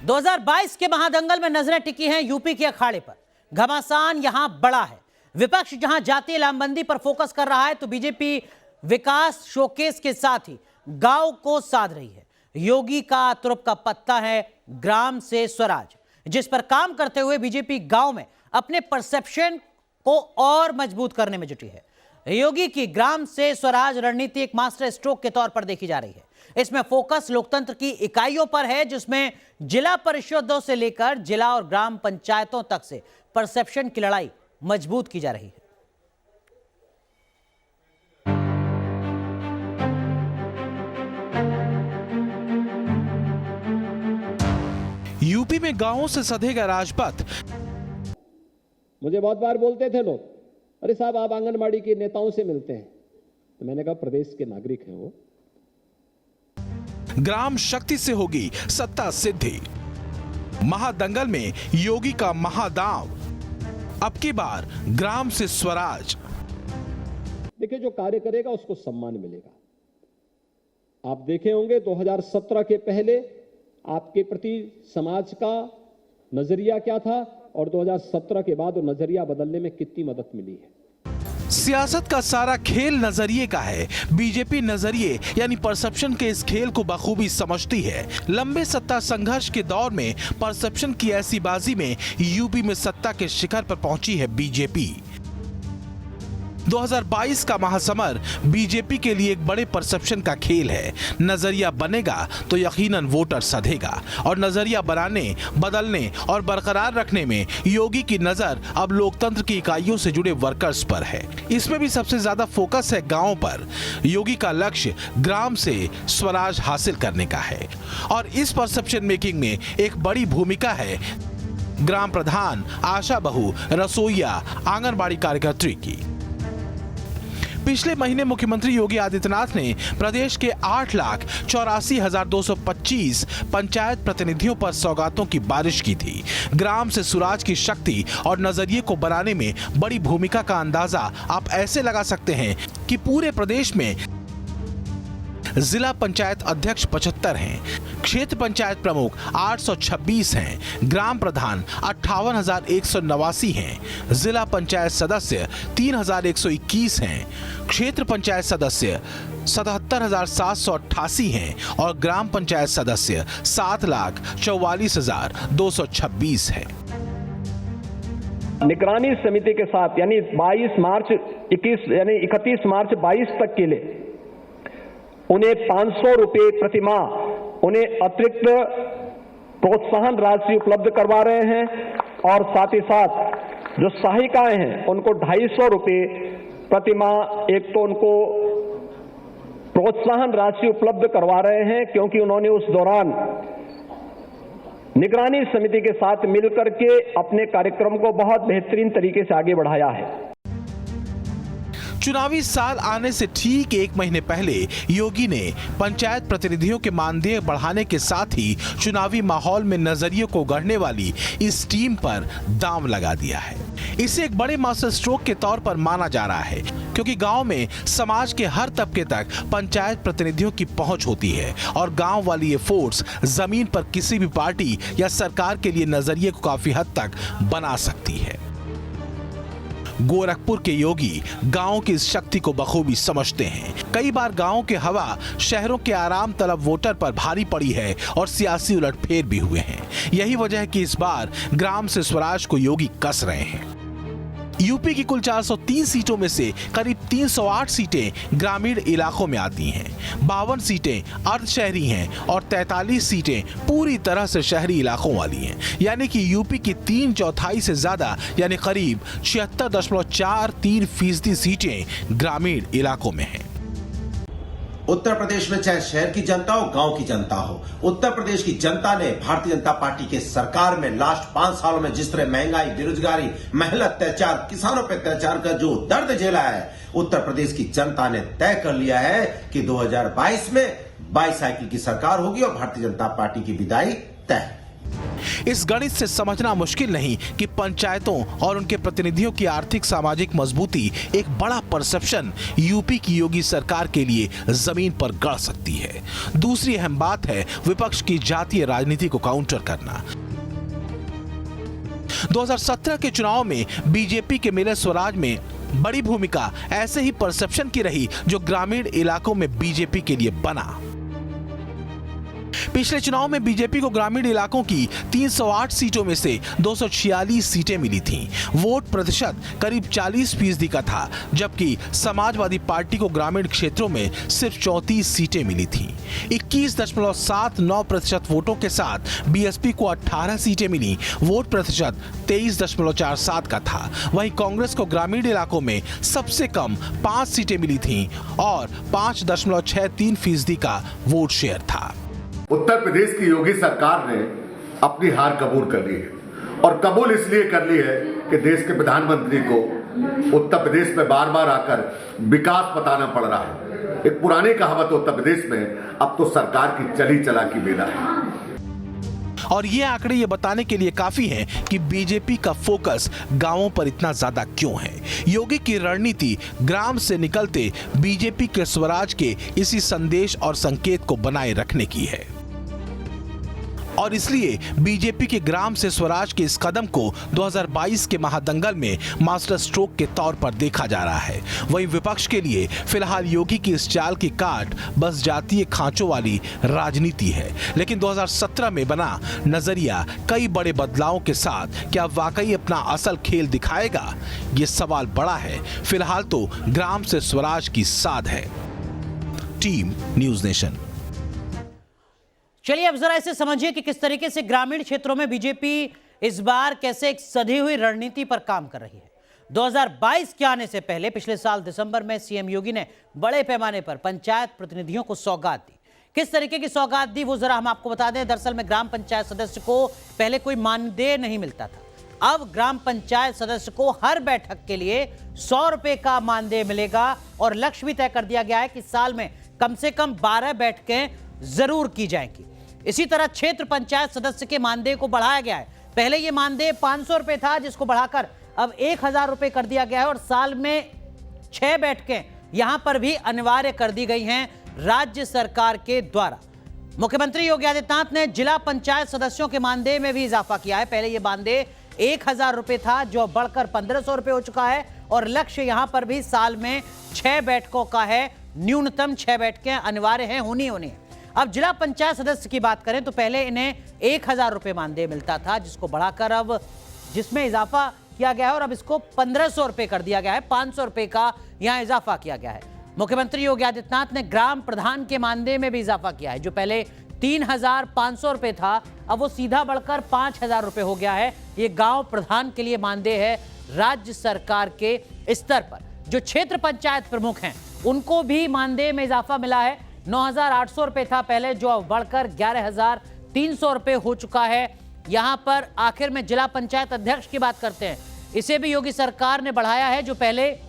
2022 के महादंगल में नजरें टिकी हैं यूपी के अखाड़े पर। घमासान यहां बड़ा है। विपक्ष जहां जातीय लामबंदी पर फोकस कर रहा है तो बीजेपी विकास शोकेस के साथ ही गांव को साध रही है। योगी का तुरुप का पत्ता है ग्राम से स्वराज, जिस पर काम करते हुए बीजेपी गांव में अपने परसेप्शन को और मजबूत करने में जुटी है। योगी की ग्राम से स्वराज रणनीति एक मास्टर स्ट्रोक के तौर पर देखी जा रही है। इसमें फोकस लोकतंत्र की इकाइयों पर है, जिसमें जिला परिषदों से लेकर जिला और ग्राम पंचायतों तक से परसेप्शन की लड़ाई मजबूत की जा रही है। यूपी में गांवों से सधेगा राजपथ। मुझे बहुत बार बोलते थे लोग, अरे साहब आप आंगनबाड़ी के नेताओं से मिलते हैं, तो मैंने कहा प्रदेश के नागरिक हैं वो। ग्राम शक्ति से होगी सत्ता सिद्धि। महादंगल में योगी का महादांव, अब की बार ग्राम से स्वराज। देखिए, जो कार्य करेगा उसको सम्मान मिलेगा। आप देखे होंगे 2017 के पहले आपके प्रति समाज का नजरिया क्या था और 2017 के बाद वो नजरिया बदलने में कितनी मदद मिली है। सियासत का सारा खेल नजरिए का है। बीजेपी नजरिए यानी परसेप्शन के इस खेल को बखूबी समझती है। लंबे सत्ता संघर्ष के दौर में परसेप्शन की ऐसी बाजी में यूपी में सत्ता के शिखर पर पहुंची है बीजेपी। 2022 का महासमर बीजेपी के लिए एक बड़े परसेप्शन का खेल है। नजरिया बनेगा तो यकीनन वोटर सधेगा, और नजरिया बनाने, बदलने और बरकरार रखने में योगी की नजर अब लोकतंत्र की इकाइयों से जुड़े वर्कर्स पर है। इसमें भी सबसे ज्यादा फोकस है गांव पर। योगी का लक्ष्य ग्राम से स्वराज हासिल करने का है, और इस परसेप्शन मेकिंग में एक बड़ी भूमिका है ग्राम प्रधान, आशा बहू, रसोईया, आंगनबाड़ी कार्यकर्त्री की। पिछले महीने मुख्यमंत्री योगी आदित्यनाथ ने प्रदेश के 8,84,225 पंचायत प्रतिनिधियों पर सौगातों की बारिश की थी। ग्राम से स्वराज की शक्ति और नजरिए को बनाने में बड़ी भूमिका का अंदाजा आप ऐसे लगा सकते हैं कि पूरे प्रदेश में जिला पंचायत अध्यक्ष 75 हैं, क्षेत्र पंचायत प्रमुख 826 हैं, ग्राम प्रधान 58,189 हैं, जिला पंचायत सदस्य 3,121 हैं, क्षेत्र पंचायत सदस्य 77,788 हैं और ग्राम पंचायत सदस्य 7,44,226 हैं। निगरानी समिति के साथ यानी 31 मार्च 22 तक के लिए उन्हें 500 रुपए प्रतिमाह उन्हें अतिरिक्त प्रोत्साहन राशि उपलब्ध करवा रहे हैं, और साथ ही साथ जो सहायिकाएं हैं उनको 250 रुपए प्रतिमाह एक तो उनको प्रोत्साहन राशि उपलब्ध करवा रहे हैं, क्योंकि उन्होंने उस दौरान निगरानी समिति के साथ मिलकर के अपने कार्यक्रम को बहुत बेहतरीन तरीके से आगे बढ़ाया है। चुनावी साल आने से ठीक एक महीने पहले योगी ने पंचायत प्रतिनिधियों के मानदेय बढ़ाने के साथ ही चुनावी माहौल में नजरियों को गढ़ने वाली इस टीम पर दांव लगा दिया है। इसे एक बड़े मास्टर स्ट्रोक के तौर पर माना जा रहा है, क्योंकि गांव में समाज के हर तबके तक पंचायत प्रतिनिधियों की पहुंच होती है, और गांव वाली ये फोर्स जमीन पर किसी भी पार्टी या सरकार के लिए नजरिए को काफी हद तक बना सकती है। गोरखपुर के योगी गांव की इस शक्ति को बखूबी समझते हैं। कई बार गांव के हवा शहरों के आराम तलब वोटर पर भारी पड़ी है और सियासी उलटफेर भी हुए हैं। यही वजह है कि इस बार ग्राम से स्वराज को योगी कस रहे हैं। यूपी की कुल 403 सीटों में से करीब 308 सीटें ग्रामीण इलाकों में आती हैं, 52 सीटें अर्ध शहरी हैं और 43 सीटें पूरी तरह से शहरी इलाकों वाली हैं। यानी कि यूपी की 3/4 से ज्यादा यानी करीब 76.43% सीटें ग्रामीण इलाकों में हैं। उत्तर प्रदेश में चाहे शहर की जनता हो, गांव की जनता हो, उत्तर प्रदेश की जनता ने भारतीय जनता पार्टी के सरकार में लास्ट 5 सालों में जिस तरह महंगाई, बेरोजगारी, महिला अत्याचार, किसानों पर अत्याचार का जो दर्द झेला है, उत्तर प्रदेश की जनता ने तय कर लिया है कि 2022 में बाईसाइकिल की सरकार होगी और भारतीय जनता पार्टी की विदाई तय। इस गणित से समझना मुश्किल नहीं कि पंचायतों और उनके प्रतिनिधियों की आर्थिक सामाजिक मजबूती एक बड़ा परसेप्शन यूपी की योगी सरकार के लिए जमीन पर गड़ सकती है। दूसरी अहम बात है विपक्ष की जातीय राजनीति को काउंटर करना। 2017 के चुनाव में बीजेपी के मिले स्वराज में बड़ी भूमिका ऐसे ही परसेप्शन की रही जो ग्रामीण इलाकों में बीजेपी के लिए बना। पिछले चुनाव में बीजेपी को ग्रामीण इलाकों की 308 सीटों में से 246 सीटें मिली थीं। वोट प्रतिशत करीब 40% का था, जबकि समाजवादी पार्टी को ग्रामीण क्षेत्रों में सिर्फ 34 सीटें मिली थीं। 21.79% वोटों के साथ बीएसपी को 18 सीटें मिली। वोट प्रतिशत 23.47 का था। वहीं कांग्रेस को ग्रामीण इलाकों में सबसे कम 5 सीटें मिली थीं और 5.63% का वोट शेयर था। उत्तर प्रदेश की योगी सरकार ने अपनी हार कबूल कर ली है, और कबूल इसलिए कर ली है कि देश के प्रधानमंत्री को उत्तर प्रदेश में बार बार आकर विकास बताना पड़ रहा है। एक पुरानी कहावत उत्तर प्रदेश में, अब तो सरकार की चली चलाकी बेला है। और ये आंकड़े ये बताने के लिए काफी हैं कि बीजेपी का फोकस गांवों पर इतना ज्यादा क्यों है। योगी की रणनीति ग्राम से निकलते बीजेपी के स्वराज के इसी संदेश और संकेत को बनाए रखने की है, और इसलिए बीजेपी के ग्राम से स्वराज के इस कदम को 2022 के महादंगल में मास्टर स्ट्रोक के तौर पर देखा जा रहा है। वहीं विपक्ष के लिए फिलहाल योगी की इस चाल की काट बस जातीय खांचों वाली राजनीति है, लेकिन 2017 में बना नजरिया कई बड़े बदलावों के साथ क्या वाकई अपना असल खेल दिखाएगा? ये सवाल बड़ा है। फिलहाल तो ग्राम से स्वराज की साध है। Team news nation. चलिए अब जरा इसे समझिए कि किस तरीके से ग्रामीण क्षेत्रों में बीजेपी इस बार कैसे एक सधी हुई रणनीति पर काम कर रही है। 2022 के आने से पहले पिछले साल दिसंबर में सीएम योगी ने बड़े पैमाने पर पंचायत प्रतिनिधियों को सौगात दी। किस तरीके की सौगात दी वो जरा हम आपको बता दें। दरअसल में ग्राम पंचायत सदस्य को पहले कोई मानदेय नहीं मिलता था। अब ग्राम पंचायत सदस्य को हर बैठक के लिए 100 रुपए का मानदेय मिलेगा, और लक्ष्य भी तय कर दिया गया है कि साल में कम से कम 12 बैठकें जरूर की जाएंगी। इसी तरह क्षेत्र पंचायत सदस्य के मानदेय को बढ़ाया गया है। पहले ये मानदेय 500 रुपए था, जिसको बढ़ाकर अब 1000 रुपए कर दिया गया है, और साल में 6 बैठकें यहां पर भी अनिवार्य कर दी गई हैं राज्य सरकार के द्वारा। मुख्यमंत्री योगी आदित्यनाथ ने जिला पंचायत सदस्यों के मानदेय में भी इजाफा किया है। पहले यह मानदेय 1000 रुपए था, जो बढ़कर 1500 रुपए हो चुका है, और लक्ष्य यहां पर भी साल में 6 बैठकों का है। न्यूनतम 6 बैठकें अनिवार्य हैं, होनी है। अब जिला पंचायत सदस्य की बात करें तो पहले इन्हें 1000 रुपए मानदेय मिलता था, जिसको बढ़ाकर अब जिसमें इजाफा किया गया है, और अब इसको 1500 रुपए कर दिया गया है। 500 रुपए का यहां इजाफा किया गया है। मुख्यमंत्री योगी आदित्यनाथ ने ग्राम प्रधान के मानदेय में भी इजाफा किया है। जो पहले 3500 रुपए था, अब वो सीधा बढ़कर 5000 रुपए हो गया है। ये गांव प्रधान के लिए मानदेय है राज्य सरकार के स्तर पर। जो क्षेत्र पंचायत प्रमुख हैं उनको भी मानदेय में इजाफा मिला है। 9800 रुपए था पहले, जो अब बढ़कर 11300 रुपए हो चुका है। यहां पर आखिर में जिला पंचायत अध्यक्ष की बात करते हैं। इसे भी योगी सरकार ने बढ़ाया है। जो पहले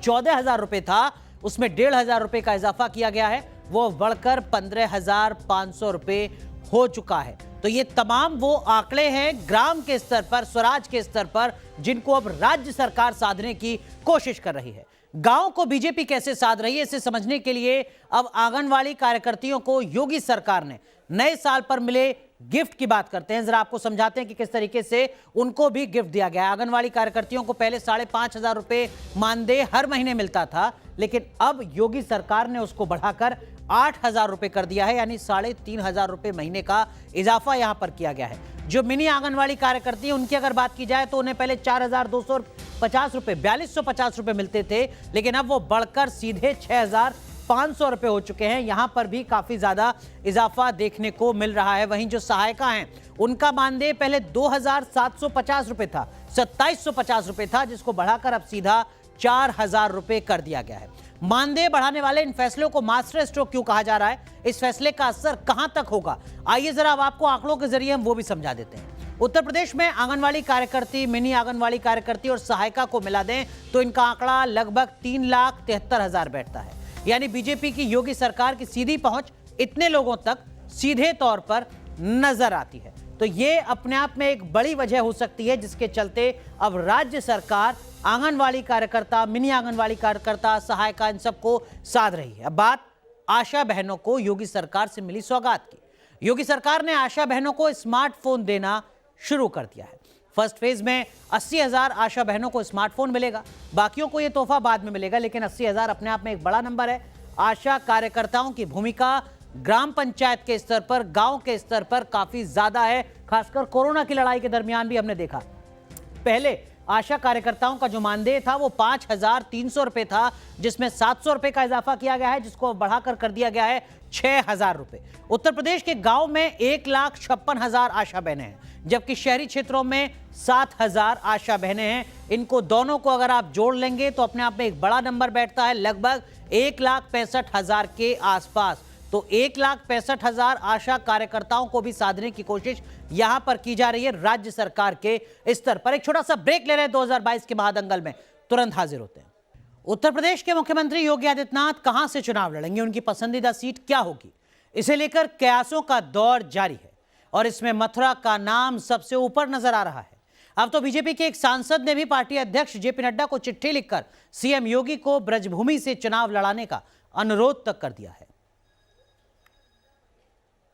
14000 रुपए था, उसमें 1500 रुपए का इजाफा किया गया है, वो बढ़कर 15500 रुपए हो चुका है। तो ये तमाम वो आंकड़े हैं ग्राम के स्तर पर, स्वराज के स्तर पर, जिनको अब राज्य सरकार साधने की कोशिश कर रही है। गांव को बीजेपी कैसे साध रही है, इसे समझने के लिए अब आंगनवाड़ी कार्यकर्तियों को योगी सरकार ने नए साल पर मिले गिफ्ट की बात करते हैं। जरा आपको समझाते हैं कि किस तरीके से उनको भी गिफ्ट दिया गया है। आंगनवाड़ी कार्यकर्तियों को पहले 5500 रुपए मानदेय हर महीने मिलता था, लेकिन अब योगी सरकार ने उसको बढ़ाकर 8000 रुपए कर दिया है, यानी 3500 रुपए महीने का इजाफा यहां पर किया गया है। जो मिनी आंगनवाड़ी कार्यकर्ती हैं उनकी अगर बात की जाए तो उन्हें पहले 4250 रुपए 4250 रुपए मिलते थे, लेकिन अब वो बढ़कर सीधे 6500 रुपए हो चुके हैं। यहां पर भी काफी ज्यादा इजाफा देखने को मिल रहा है। वहीं जो सहायिका हैं उनका मानदेय पहले 2750 रुपए था, 2750 रुपए था, जिसको बढ़ाकर अब सीधा 4000 रुपए कर दिया गया है। मानदेय बढ़ाने वाले इन फैसलों को मास्टर स्ट्रोक क्यों कहा जा रहा है, इस फैसले का असर कहां तक होगा, आइए जरा अब आपको आंकड़ों के जरिए हम वो भी समझा देते हैं। उत्तर प्रदेश में आंगनवाड़ी कार्यकर्ती, मिनी आंगनवाड़ी कार्यकर्ती और सहायिका को मिला दें तो इनका आंकड़ा लगभग 3,73,000 बैठता है। यानी बीजेपी की योगी सरकार की सीधी पहुंच इतने लोगों तक सीधे तौर पर नजर आती है। तो ये अपने आप में एक बड़ी वजह हो सकती है जिसके चलते अब राज्य सरकार आंगनवाड़ी कार्यकर्ता, मिनी आंगनवाड़ी कार्यकर्ता, सहायिका इन सबको साध रही है। अब बात आशा बहनों को योगी सरकार से मिली सौगात की। योगी सरकार ने आशा बहनों को स्मार्टफोन देना शुरू कर दिया है। फर्स्ट फेज में 80,000 आशा बहनों को स्मार्टफोन मिलेगा, बाकियों को यह तोहफा बाद में मिलेगा, लेकिन 80,000 अपने आप में एक बड़ा नंबर है। आशा कार्यकर्ताओं की भूमिका ग्राम पंचायत के स्तर पर, गांव के स्तर पर काफी ज्यादा है। खासकर कोरोना की लड़ाई के दरमियान भी हमने देखा, पहले आशा कार्यकर्ताओं का जो मानदेय था वो 5,300 रुपए था, जिसमें 700 रुपए का इजाफा किया गया है, जिसको बढ़ाकर कर दिया गया है 6,000 रुपए। उत्तर प्रदेश के गांव में 1,56,000 आशा बहनें हैं, जबकि शहरी क्षेत्रों में 7,000 आशा बहनें हैं। इनको दोनों को अगर आप जोड़ लेंगे तो अपने आप में एक बड़ा नंबर बैठता है, लगभग 1,65,000 के आसपास। तो 1,65,000 आशा कार्यकर्ताओं को भी साधने की कोशिश यहां पर की जा रही है राज्य सरकार के स्तर पर। एक छोटा सा ब्रेक ले रहे हैं, 2022 के महादंगल में तुरंत हाजिर होते हैं। उत्तर प्रदेश के मुख्यमंत्री योगी आदित्यनाथ कहां से चुनाव लड़ेंगे, उनकी पसंदीदा सीट क्या होगी, इसे लेकर कयासों का दौर जारी है और इसमें मथुरा का नाम सबसे ऊपर नजर आ रहा है। अब तो बीजेपी के एक सांसद ने भी पार्टी अध्यक्ष जेपी नड्डा को चिट्ठी लिखकर सीएम योगी को ब्रजभूमि से चुनाव लड़ाने का अनुरोध तक कर दिया है।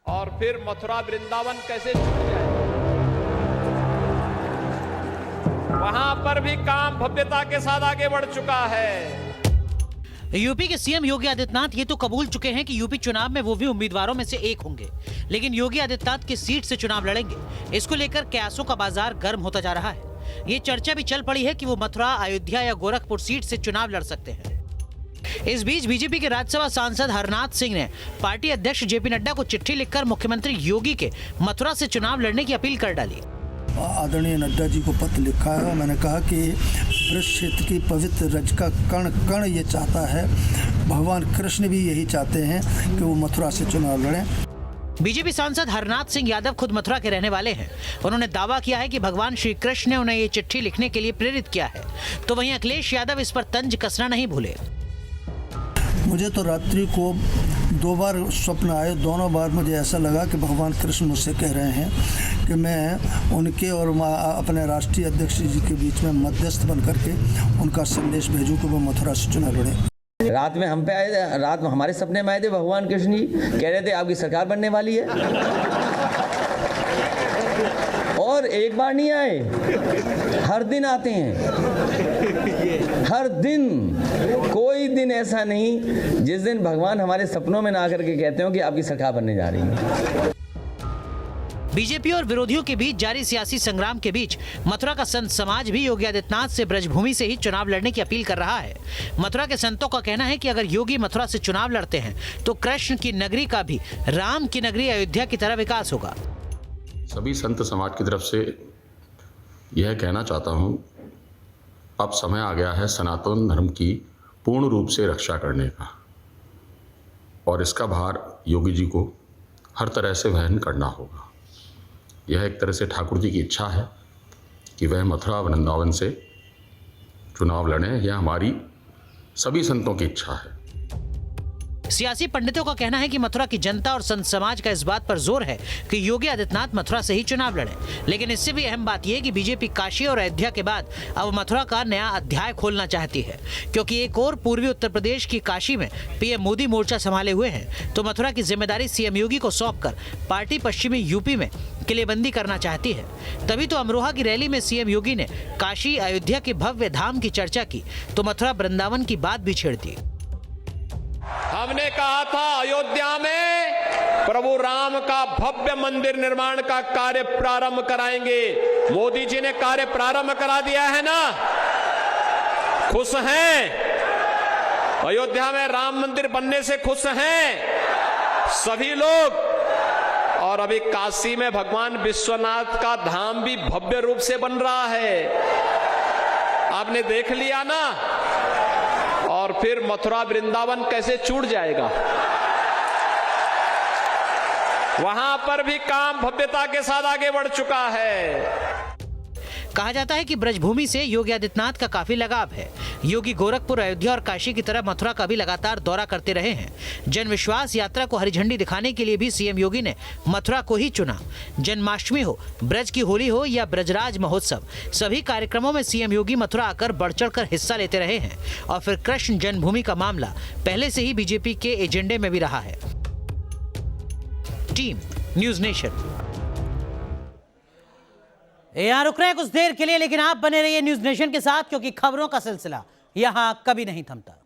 और फिर मथुरा वृंदावन कैसे छूट जाए, वहां पर भी काम भव्यता के साथ आगे बढ़ चुका है। यूपी के सीएम योगी आदित्यनाथ ये तो कबूल चुके हैं कि यूपी चुनाव में वो भी उम्मीदवारों में से एक होंगे, लेकिन योगी आदित्यनाथ किस सीट से चुनाव लड़ेंगे, इसको लेकर कयासों का बाजार गर्म होता जा रहा है। ये चर्चा भी चल पड़ी है कि वो मथुरा, अयोध्या या गोरखपुर सीट से चुनाव लड़ सकते हैं। इस बीच बीजेपी के राज्यसभा सांसद हरनाथ सिंह ने पार्टी अध्यक्ष जेपी नड्डा को चिट्ठी लिखकर मुख्यमंत्री योगी के मथुरा से चुनाव लड़ने की अपील कर डाली। आदरणीय नड्डा जी को पत्र लिखा है और मैंने कहा कि ब्रज क्षेत्र की पवित्र रज का कण कण ये चाहता है, भगवान कृष्ण भी यही चाहते हैं कि वो मथुरा से चुनाव लड़ें। बीजेपी सांसद हरनाथ सिंह यादव खुद मथुरा के रहने वाले हैं। उन्होंने दावा किया है कि भगवान श्री कृष्ण ने उन्हें ये चिट्ठी लिखने के लिए प्रेरित किया है। तो वहीं अखिलेश यादव इस पर तंज कसना नहीं भूले। मुझे तो रात्रि को 2 बार स्वप्न आए, दोनों बार मुझे ऐसा लगा कि भगवान कृष्ण मुझसे कह रहे हैं कि मैं उनके और अपने राष्ट्रीय अध्यक्ष जी के बीच में मध्यस्थ बन करके उनका संदेश भेजूं कि वो मथुरा से चुनाव लड़ें। रात में हम पे आए थे, रात में हमारे सपने में आए थे भगवान कृष्ण जी, कह रहे थे आपकी सरकार बनने वाली है। और एक बार नहीं आए, हर दिन आते हैं, हर दिन। कोई दिन ऐसा नहीं जिस दिन भगवान हमारे सपनों में ना आकर के कहते हो कि आपकी सरकार बनने जा रही है। बीजेपी और विरोधियों के बीच जारी सियासी संग्राम के बीच मथुरा का संत समाज भी योगी आदित्यनाथ से ब्रजभूमि से ही चुनाव लड़ने की अपील कर रहा है। मथुरा के संतों का कहना है कि अगर योगी मथुरा से चुनाव लड़ते हैं तो कृष्ण की नगरी का भी राम की नगरी अयोध्या की तरह विकास होगा। सभी संत समाज की तरफ से यह कहना चाहता हूँ, अब समय आ गया है सनातन धर्म की पूर्ण रूप से रक्षा करने का, और इसका भार योगी जी को हर तरह से वहन करना होगा। यह एक तरह से ठाकुर जी की इच्छा है कि वह मथुरा वृंदावन से चुनाव लड़ें, यह हमारी सभी संतों की इच्छा है। सियासी पंडितों का कहना है कि मथुरा की जनता और संत समाज का इस बात पर जोर है कि योगी आदित्यनाथ मथुरा से ही चुनाव लड़ें। लेकिन इससे भी अहम बात यह है कि बीजेपी काशी और अयोध्या के बाद अब मथुरा का नया अध्याय खोलना चाहती है, क्योंकि एक और पूर्वी उत्तर प्रदेश की काशी में पीएम मोदी मोर्चा संभाले हुए हैं, तो मथुरा की जिम्मेदारी सीएम योगी को सौंपकर पार्टी पश्चिमी यूपी में किलेबंदी करना चाहती है। तभी तो अमरोहा की रैली में सीएम योगी ने काशी अयोध्या के भव्य धाम की चर्चा की तो मथुरा वृंदावन की बात भी छेड़ दी। हमने कहा था अयोध्या में प्रभु राम का भव्य मंदिर निर्माण का कार्य प्रारंभ कराएंगे। मोदी जी ने कार्य प्रारंभ करा दिया है ना, खुश हैं? अयोध्या में राम मंदिर बनने से खुश हैं सभी लोग। और अभी काशी में भगवान विश्वनाथ का धाम भी भव्य रूप से बन रहा है, आपने देख लिया ना। और फिर मथुरा वृंदावन कैसे छूट जाएगा, वहां पर भी काम भव्यता के साथ आगे बढ़ चुका है। कहा जाता है कि ब्रजभूमि से योगी आदित्यनाथ का काफी लगाव है। योगी गोरखपुर, अयोध्या और काशी की तरह मथुरा का भी लगातार दौरा करते रहे हैं। जन विश्वास यात्रा को हरी झंडी दिखाने के लिए भी सीएम योगी ने मथुरा को ही चुना। जन्माष्टमी हो, ब्रज की होली हो या ब्रजराज महोत्सव, सभी कार्यक्रमों में सीएम योगी मथुरा आकर बढ़ चढ़कर हिस्सा लेते रहे हैं। और फिर कृष्ण जन्मभूमि का मामला पहले से ही बीजेपी के एजेंडे में भी रहा है। Team news nation. यहां रुक रहे हैं कुछ देर के लिए, लेकिन आप बने रहिए न्यूज़ नेशन के साथ, क्योंकि खबरों का सिलसिला यहां कभी नहीं थमता।